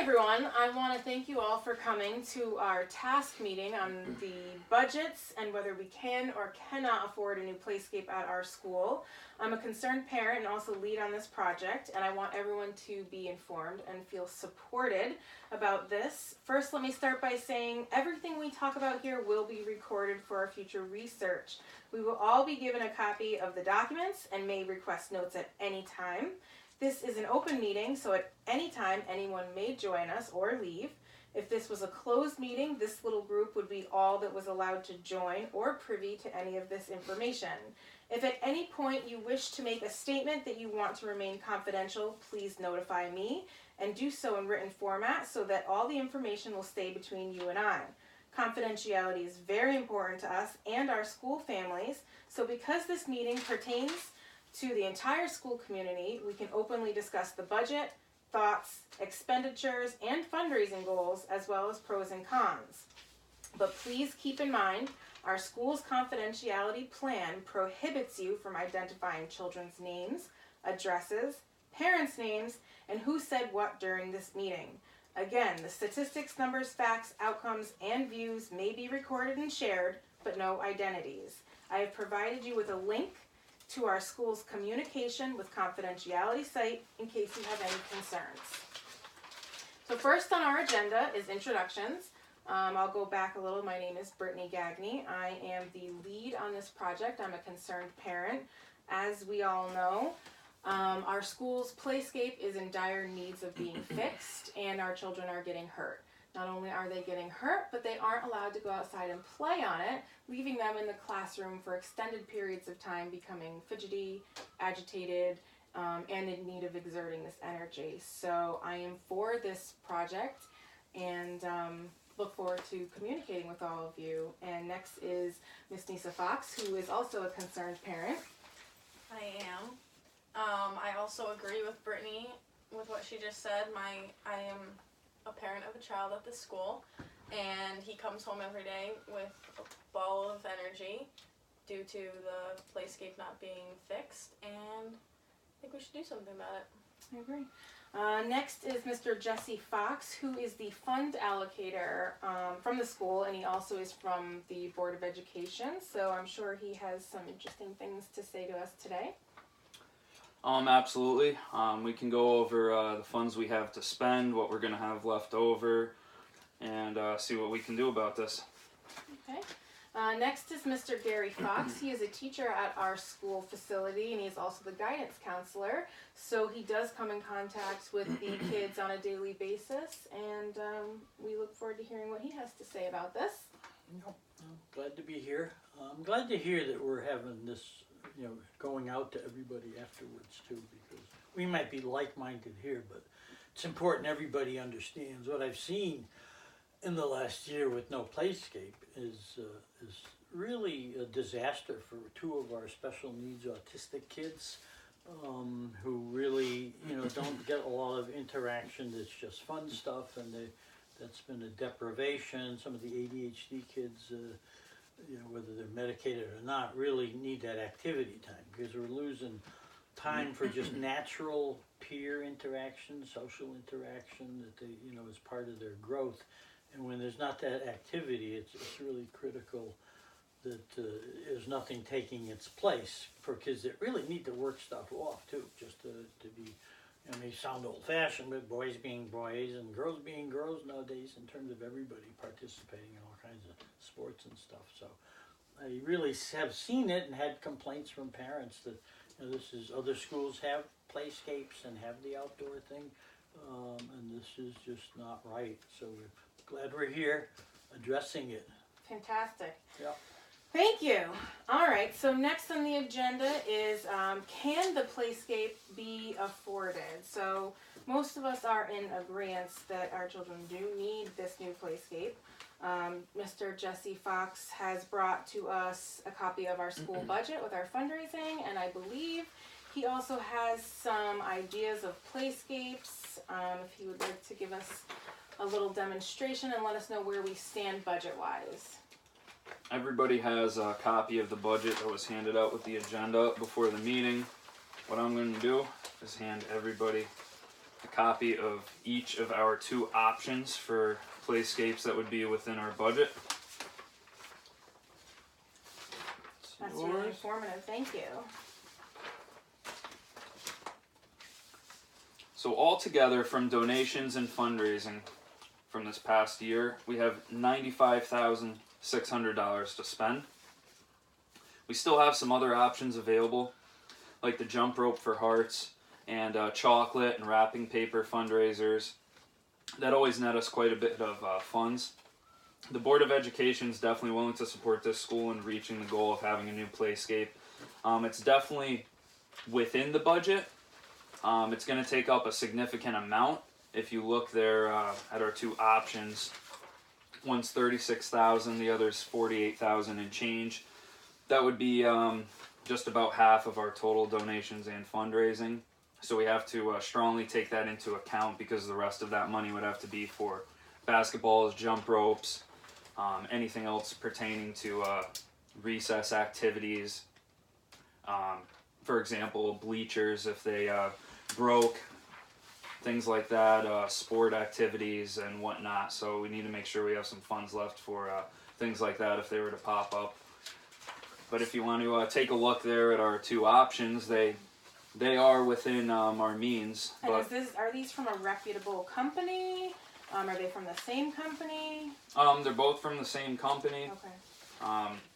everyone, I want to thank you all for coming to our task meeting on the budgets and whether we can or cannot afford a new playscape at our school. I'm a concerned parent and also lead on this project, and I want everyone to be informed and feel supported about this. First, let me start by saying everything we talk about here will be recorded for our future research. We will all be given a copy of the documents and may request notes at any time. This is an open meeting, so at any time anyone may join us or leave. If this was a closed meeting, this little group would be all that was allowed to join or privy to any of this information. If at any point you wish to make a statement that you want to remain confidential, please notify me and do so in written format so that all the information will stay between you and I. Confidentiality is very important to us and our school families, so because this meeting pertains to the entire school community, we can openly discuss the budget, thoughts, expenditures, and fundraising goals, as well as pros and cons. But please keep in mind, our school's confidentiality plan prohibits you from identifying children's names, addresses, parents' names, and who said what during this meeting. Again, the statistics, numbers, facts, outcomes, and views may be recorded and shared, but no identities. I have provided you with a link to our school's communication with confidentiality site in case you have any concerns. So first on our agenda is introductions. I'll go back a little. My name is Brittany Gagne. I am the lead on this project. I'm a concerned parent. As we all know, our school's playscape is in dire needs of being fixed, and our children are getting hurt. Not only are they getting hurt, but they aren't allowed to go outside and play on it, leaving them in the classroom for extended periods of time, becoming fidgety, agitated, and in need of exerting this energy. So I am for this project and look forward to communicating with all of you. And next is Miss Nisa Fox, who is also a concerned parent. I am. I also agree with Brittany with what she just said. I am a parent of a child at the school, and he comes home every day with a ball of energy due to the playscape not being fixed, and I think we should do something about it. I agree. Next is Mr. Jesse Fox, who is the fund allocator from the school, and he also is from the Board of Education, so I'm sure he has some interesting things to say to us today. Absolutely. We can go over the funds we have to spend, what we're going to have left over, and see what we can do about this. Okay. Next is Mr. Gary Fox. He is a teacher at our school facility, and he is also the guidance counselor. So he does come in contact with the kids on a daily basis, and we look forward to hearing what he has to say about this. I'm glad to be here. I'm glad to hear that we're having this, going out to everybody afterwards too, because we might be like-minded here, but it's important everybody understands. What I've seen in the last year with no playscape is really a disaster for two of our special needs autistic kids who really don't get a lot of interaction. It's just fun stuff, and that's been a deprivation. Some of the ADHD kids, whether they're medicated or not, really need that activity time, because we're losing time for just natural peer interaction, social interaction that they, is part of their growth. And when there's not that activity, it's really critical that there's nothing taking its place for kids that really need to work stuff off too, just to be, it may sound old-fashioned, but boys being boys and girls being girls nowadays, in terms of everybody participating in all kinds of sports and stuff. So I really have seen it and had complaints from parents that other schools have playscapes and have the outdoor thing, and this is just not right. So we're glad we're here addressing it. Fantastic. Yep. Thank you. All right, so next on the agenda is can the playscape be afforded? So most of us are in agreement that our children do need this new playscape. Mr. Jesse Fox has brought to us a copy of our school budget with our fundraising, and I believe he also has some ideas of playscapes. If he would like to give us a little demonstration and let us know where we stand budget-wise. Everybody has a copy of the budget that was handed out with the agenda before the meeting. What I'm going to do is hand everybody a copy of each of our 2 options for playscapes that would be within our budget. That's really informative. Thank you. So altogether, from donations and fundraising from this past year, we have $95,600 to spend. We still have some other options available, like the jump rope for hearts and chocolate and wrapping paper fundraisers. That always net us quite a bit of funds. The Board of Education is definitely willing to support this school in reaching the goal of having a new playscape. It's definitely within the budget. It's going to take up a significant amount. If you look there at our 2 options, one's $36,000, the other's $48,000 and change. That would be just about half of our total donations and fundraising. So we have to strongly take that into account, because the rest of that money would have to be for basketballs, jump ropes, anything else pertaining to recess activities. For example, bleachers if they broke, things like that, sport activities and whatnot. So we need to make sure we have some funds left for things like that if they were to pop up. But if you want to take a look there at our 2 options, they are within our means. And but are these from a reputable company? Are they from the same company? they're both from the same company. Okay.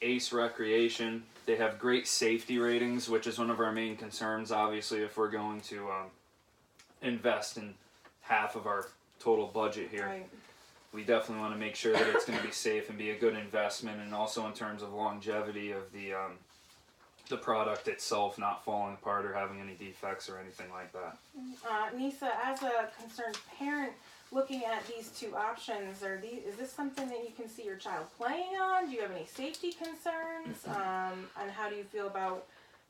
Ace Recreation. They have great safety ratings, which is one of our main concerns, obviously, if we're going to invest in half of our total budget here. Right. We definitely want to make sure that it's going to be safe and be a good investment, and also in terms of longevity of the product itself not falling apart or having any defects or anything like that. Nisa, as a concerned parent, looking at these 2 options, is this something that you can see your child playing on? Do you have any safety concerns? And how do you feel about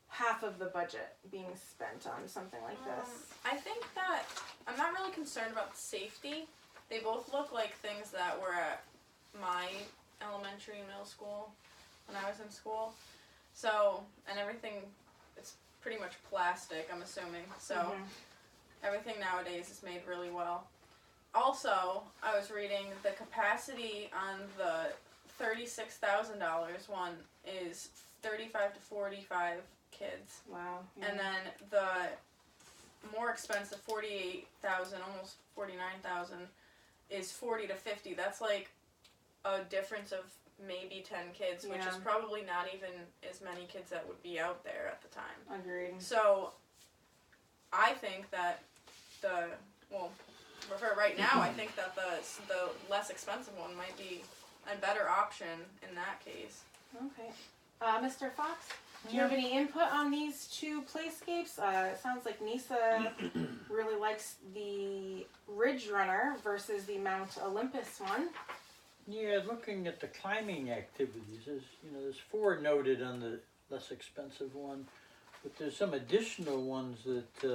half of the budget being spent on something like this? I think that I'm not really concerned about the safety. They both look like things that were at my elementary and middle school when I was in school. So, and everything, it's pretty much plastic, I'm assuming. So, everything nowadays is made really well. Also, I was reading the capacity on the $36,000 one is 35 to 45 kids. Wow. Yeah. And then the more expensive 48,000, almost 49,000, is 40 to 50. That's like a difference of maybe 10 kids, which is probably not even as many kids that would be out there at the time. Agreed. So I think that for right now, I think that the less expensive one might be a better option in that case. Okay. Mr. Fox, do you have any input on these 2 playscapes? It sounds like Nisa really likes the Ridge Runner versus the Mount Olympus one. Yeah, looking at the climbing activities, there's 4 noted on the less expensive one, but there's some additional ones that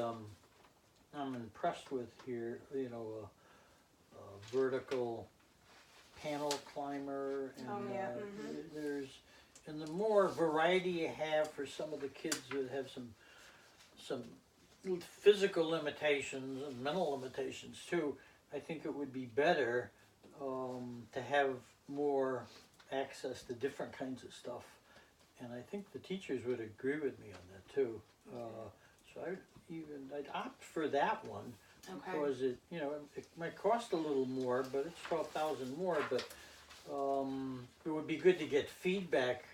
I'm impressed with here. A vertical panel climber, and and the more variety you have for some of the kids that have some physical limitations and mental limitations too, I think it would be better to have more access to different kinds of stuff, and I think the teachers would agree with me on that too. So I'd opt for that one, because it might cost a little more, but it's 12,000 more. But it would be good to get feedback,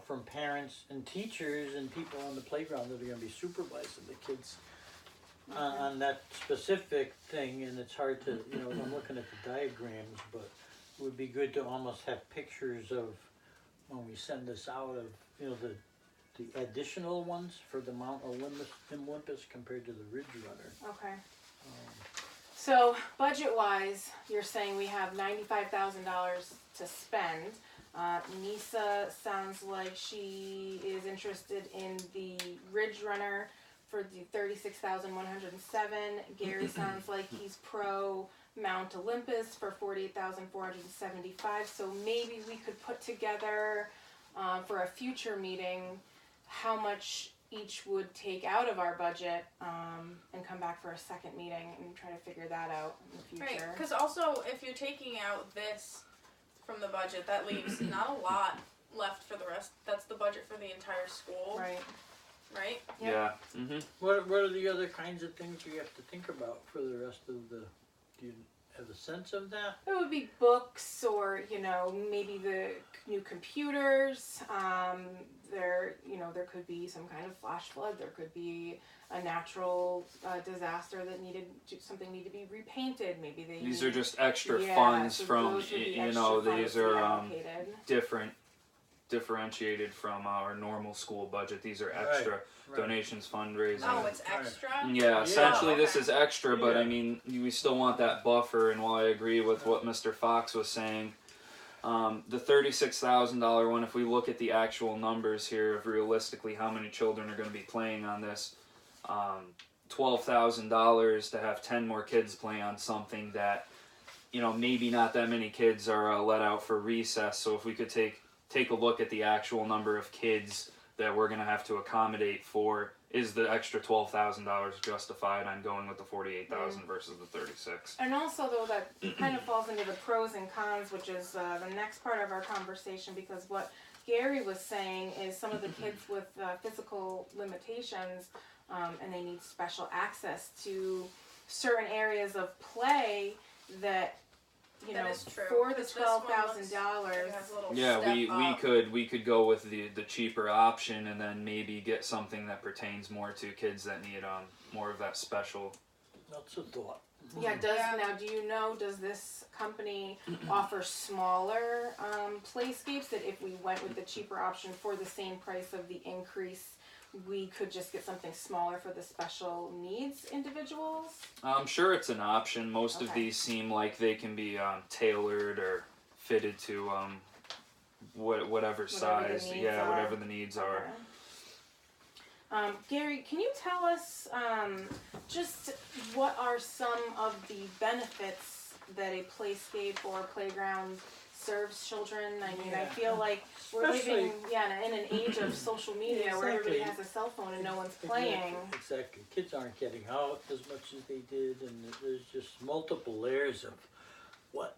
from parents and teachers and people on the playground that are going to be supervising the kids on that specific thing. And it's hard to, I'm looking at the diagrams, but it would be good to almost have pictures of, when we send this out, of the additional ones for the Mount Olympus compared to the Ridge Runner. Okay. So budget-wise, you're saying we have $95,000 to spend. Nisa sounds like she is interested in the Ridge Runner for the $36,107. Gary sounds like he's pro Mount Olympus for $48,475. So maybe we could put together for a future meeting how much each would take out of our budget and come back for a second meeting and try to figure that out in the Right, future. because also if you're taking out this from the budget, that leaves not a lot left for the rest. That's the budget for the entire school, Right. right? Yep. Yeah. Mm-hmm. What are the other kinds of things we have to think about for the rest of the, do you have a sense of that? It would be books or, maybe the new computers. There could be some kind of flash flood. There could be a natural disaster that something needed to be repainted. Maybe These are just extra Yeah, funds so from, those would be you extra know, funds these to be are allocated. differentiated from our normal school budget. These are extra Right. donations, fundraising. Oh, it's extra? Yeah, essentially this okay. is extra, but Yeah. I mean, we still want that buffer, and while I agree with what Mr. Fox was saying, the $36,000 one, if we look at the actual numbers here of realistically how many children are going to be playing on this, $12,000 to have 10 more kids play on something that, maybe not that many kids are let out for recess, so if we could take a look at the actual number of kids that we're going to have to accommodate for, is the extra $12,000 justified on going with the 48,000 versus the 36? And also, though, that kind of falls into the pros and cons, which is the next part of our conversation, because what Gary was saying is some of the kids with physical limitations, and they need special access to certain areas of play that, That is true, for the 'cause this one $12,000. It has a little Yeah, step we up. could go with the cheaper option and then maybe get something that pertains more to kids that need more of that special. That's a thought. Yeah, does this company offer smaller playscapes that if we went with the cheaper option for the same price of the increase, we could just get something smaller for the special needs individuals? I'm sure it's an option. Most of Okay. these seem like they can be tailored or fitted to whatever the size. needs Yeah, are. whatever the needs are. Okay. Gary, can you tell us just what are some of the benefits that a playscape or playground serves children? I mean, I Yeah. feel like we're Especially- living in an age of social media Yeah, where everybody exactly. has a cell phone and no one's playing. Exactly. Kids aren't getting out as much as they did, and there's just multiple layers of what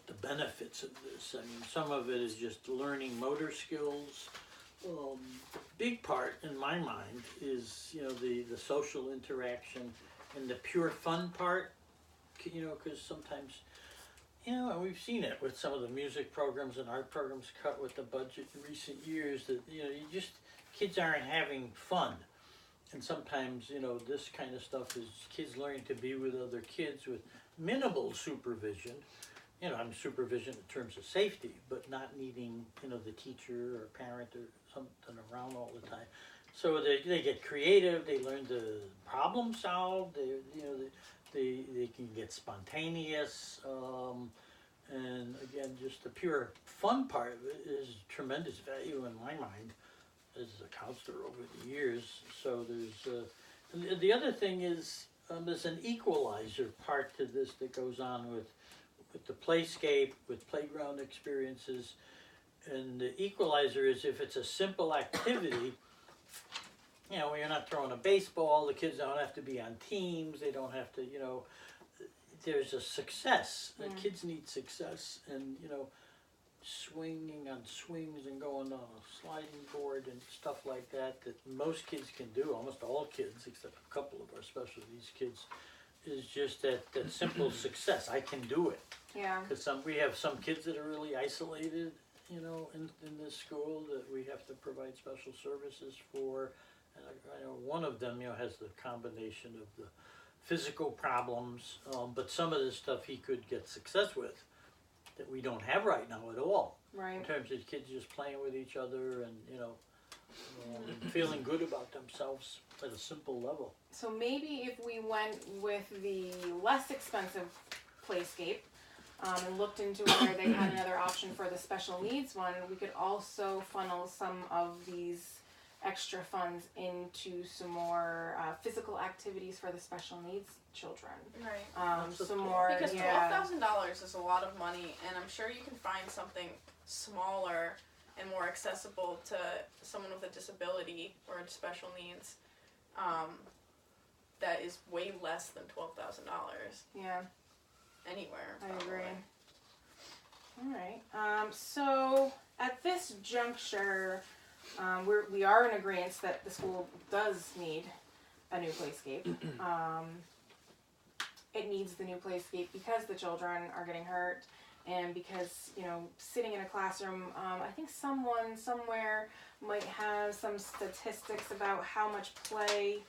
the benefits of this. I mean, some of it is just learning motor skills. Big part in my mind is the social interaction and the pure fun part. Because sometimes. And we've seen it with some of the music programs and art programs cut with the budget in recent years that, kids aren't having fun. And sometimes, this kind of stuff is kids learning to be with other kids with minimal supervision. Supervision in terms of safety, but not needing, the teacher or parent or something around all the time. So they get creative, they learn to problem solve, they can get spontaneous, and again, just the pure fun part of it is tremendous value in my mind as a counselor over the years. So there's the other thing is there's an equalizer part to this that goes on with the playscape, with playground experiences, and the equalizer is if it's a simple activity. When you're not throwing a baseball, the kids don't have to be on teams. They don't have to, there's a success. The kids need success, and swinging on swings and going on a sliding board and stuff like that most kids can do. Almost all kids, except a couple of our special needs kids, is just that simple success. I can do it. Yeah. Because we have some kids that are really isolated, in this school that we have to provide special services for. And I know one of them, has the combination of the physical problems, but some of the stuff he could get success with that we don't have right now at all. Right. In terms of kids just playing with each other and, feeling good about themselves at a simple level. So maybe if we went with the less expensive playscape and looked into whether they had another option for the special needs one, we could also funnel some of these extra funds into some more physical activities for the special needs children. Right. Some more, Because $12,000 is a lot of money, and I'm sure you can find something smaller and more accessible to someone with a disability or special needs, that is way less than $12,000 Yeah, anywhere. I probably. agree. All right. So at this juncture, we are in agreement that the school does need a new playscape. It needs the new playscape because the children are getting hurt, and because, you know, sitting in a classroom, I think someone somewhere might have some statistics about how much play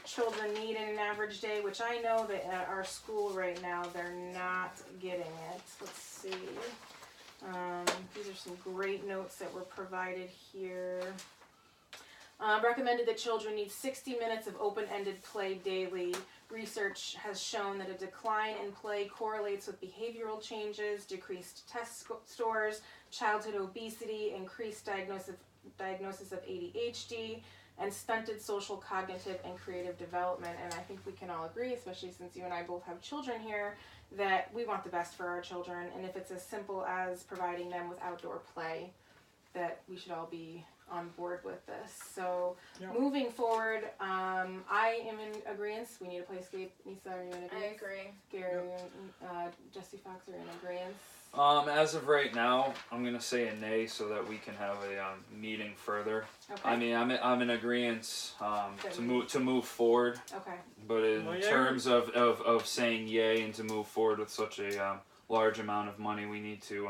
children need in an average day, which I know that at our school right now they're not getting it. Let's see. These are some great notes that were provided here. Recommended that children need 60 minutes of open-ended play daily. Research has shown that a decline in play correlates with behavioral changes, decreased test scores, childhood obesity, increased diagnosis of ADHD, and stunted social, cognitive, and creative development. And I think we can all agree, especially since you and I both have children here, that we want the best for our children. And if it's as simple as providing them with outdoor play, that we should all be on board with this. So moving forward, I am in agreement. We need a playscape. Nisa, are you in agreement? I agree. Gary and Jesse Fox are in agreement. As of right now, I'm gonna say a nay so that we can have a meeting further. Okay. I mean, I'm in agreement to move forward, Okay. but in terms of saying yay and to move forward with such a large amount of money, we need to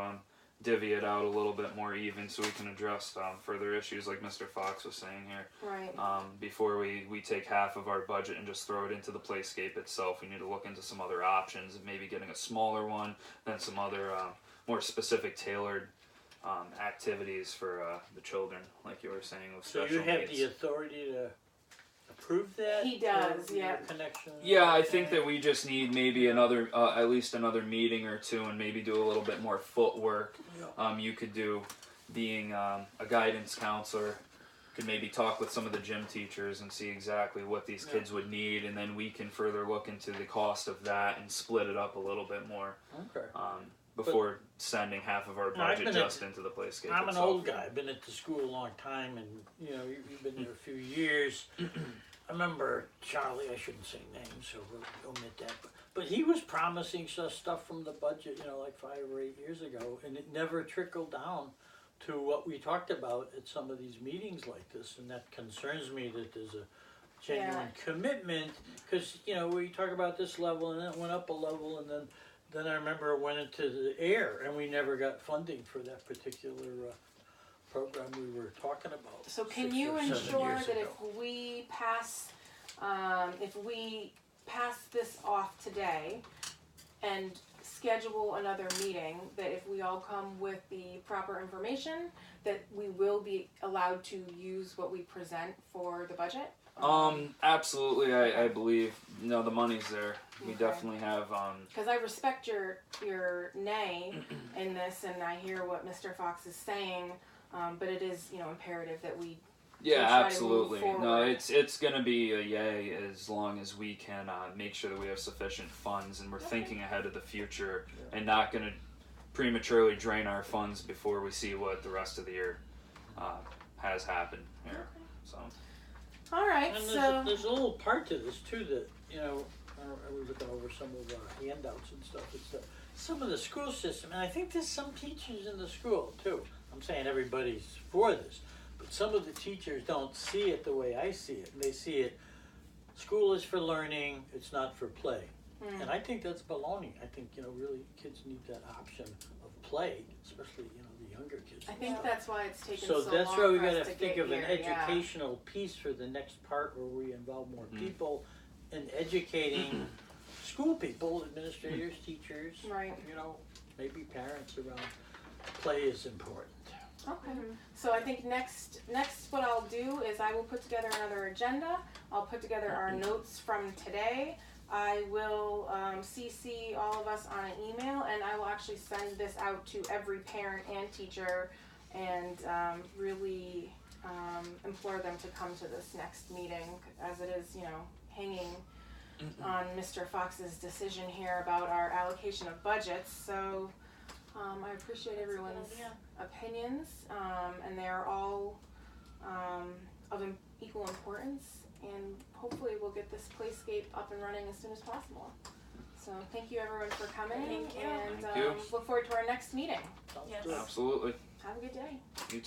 divvy it out a little bit more even so we can address further issues like Mr. Fox was saying here. Right. Before we take half of our budget and just throw it into the playscape itself, we need to look into some other options, maybe getting a smaller one, then some other more specific tailored activities for the children, like you were saying, with So special you have needs. the authority to approve that? He does, for yeah. your connection? Yeah, I think that we just need maybe another, at least another meeting or two, and maybe do a little bit more footwork. You could do, being a guidance counselor, could maybe talk with some of the gym teachers and see exactly what these kids would need, and then we can further look into the cost of that and split it up a little bit more. Okay. Before sending half of our budget just into the playscape I'm itself. an old guy. I've been at the school a long time, and you know, you've been there a few years. I remember Charlie. I shouldn't say names, so we'll omit that. But he was promising stuff from the budget, you know, like 5 or 8 years ago, and it never trickled down to what we talked about at some of these meetings like this, and that concerns me that there's a genuine commitment, because you know, we talk about this level and then it went up a level, and then I remember it went into the air and we never got funding for that particular program we were talking about. So can 6 you or 7 ensure years that ago. if we pass this off today and schedule another meeting, that if we all come with the proper information, that we will be allowed to use what we present for the budget? Absolutely. I believe, the money's there. We Okay. definitely have. Because I respect your nay in this, and I hear what Mr. Fox is saying, but it is, imperative that we Yeah, try to move absolutely. No, forward. it's gonna be a yay as long as we can make sure that we have sufficient funds and we're thinking ahead of the future and not gonna prematurely drain our funds before we see what the rest of the year has happened here. So. All right, And so there's a little part to this too that, I was looking over some of our handouts and stuff. It's some of the school system, and I think there's some teachers in the school too. I'm saying everybody's for this, but some of the teachers don't see it the way I see it. They see it, school is for learning, it's not for play. And I think that's baloney. I think, really kids need that option of play, especially, the younger kids. I and think stuff. that's why it's taken So so that's long why we for us gotta to think get of an here, yeah. educational piece for the next part where we involve more people in educating school people, administrators, teachers, Right. maybe parents around. Play is important. Okay. So I think next what I'll do is I will put together another agenda. I'll put together our notes from today. I will CC all of us on an email, and I will actually send this out to every parent and teacher, and really implore them to come to this next meeting, as it is, hanging on Mr. Fox's decision here about our allocation of budgets. So I appreciate That's a good everyone's idea. opinions, and they are all of equal importance, and hopefully we'll get this playscape up and running as soon as possible. So thank you everyone for coming, Thank you. and Thank you. look forward to our next meeting. Sounds Yes. good. Absolutely. Have a good day. You too.